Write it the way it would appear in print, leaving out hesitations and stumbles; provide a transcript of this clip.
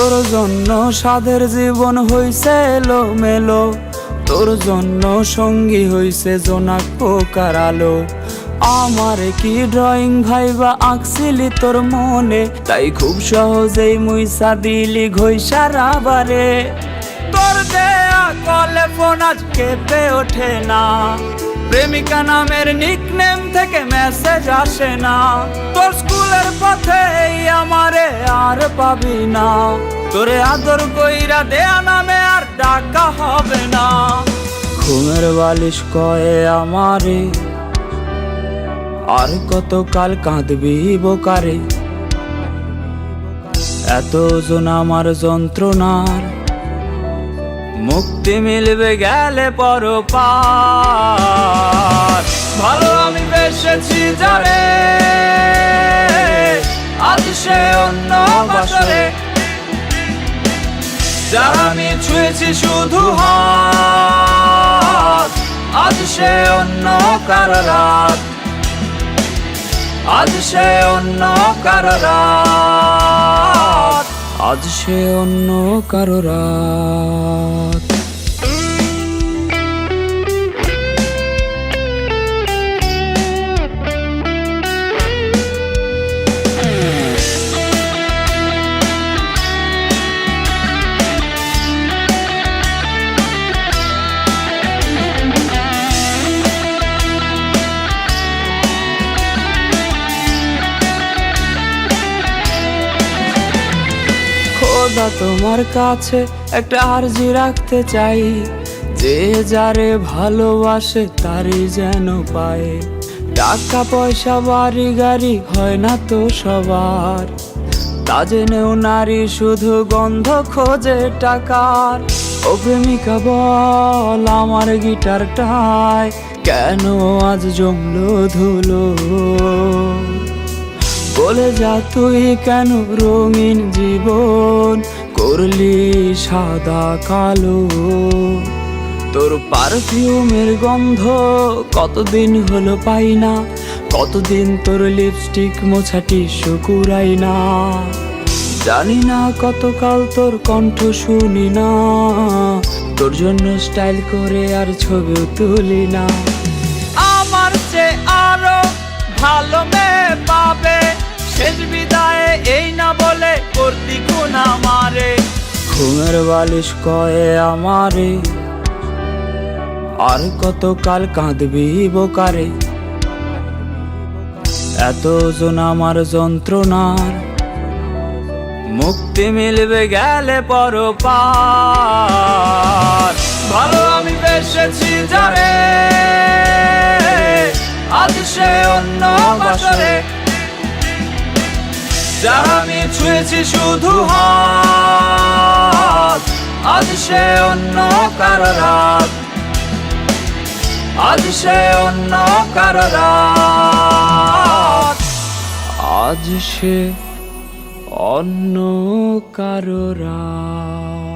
তোর জন্য সাধের জীবন হইছে এলোমেলো, তোর জন্য সঙ্গী হইছে জোনাক পোকার আলো। আমারে কি ড্রয়িং ভাইবা আঁকছিলি তোর মনে, তাই খুব সহজেই মুইসা দিলি ঘইষার আবারে। তোর দেয়া কলে ফোন আজ কেঁপে ওঠে না, প্রেমিকা নামের নিকনেম থেকে মেসেজ আসে না। তোর স্কুলের পথে আমারে আর পাবি না, তোরে আদর কইরা দেয়া নামে আর ডাকা হবে না। ঘুমের বালিশ কয়ে আমারে আর কতকাল কাঁদবি বোকারে। এত ওজন আমার যন্ত্রণার, মুক্তি মিলবে গেলে পরপার। ভালো আমি বেসেছি যারে, আজ সে অন্য বাসরে। যার আমি ছুঁয়েছি শুধু হাত, আজ সে অন্য কারো রাত। আজ সে অন্য কারো রাত, আজ সে অন্য কারো রাত। খোদা তোমার কাছে একটা আরজি রাখতে চাই, যে যারে ভালোবাসে তারই যেন পায়। টাকা পয়সা বাড়ি গাড়ি হয় না তো সবার, তা জেনেও নারী শুধু গন্ধ খোঁজে টাকার। ও প্রেমিকা বল আমার গিটারটায় কেন আজ জমলো ধুলো, বলে যা তুই কেন রঙিন জীবন করলি সাদা কালো। তোর পারফিউমের গন্ধ কতদিন হলো পাই না, কতদিন তোর লিপস্টিক মোছা টিস্যু কুড়াই না। জানি না কতকাল তোর কণ্ঠ শুনি না, তোর জন্য স্টাইল করে আর ছবিও তুলি না। আমার চেয়ে আরো ভালো মেয়ে পাবে, শেষ বিদায়ে এই না বলে করতি খুন আমারে। ঘুমের বালিশ কয়ে আমারে আর কতকাল কাঁদবি বোকারে। এত ওজন আমার যন্ত্রণার, মুক্তি মিলবে গেলে পরপার। ভালো আমি বেসেছি যারে, আজ সে অন্য বাসরে। যার আমি ছুঁয়েছি শুধু হাত, আজ সে অন্য কারো রাত। আজ সে অন্য কারো রাত, আজ সে অন্য কারো রাত।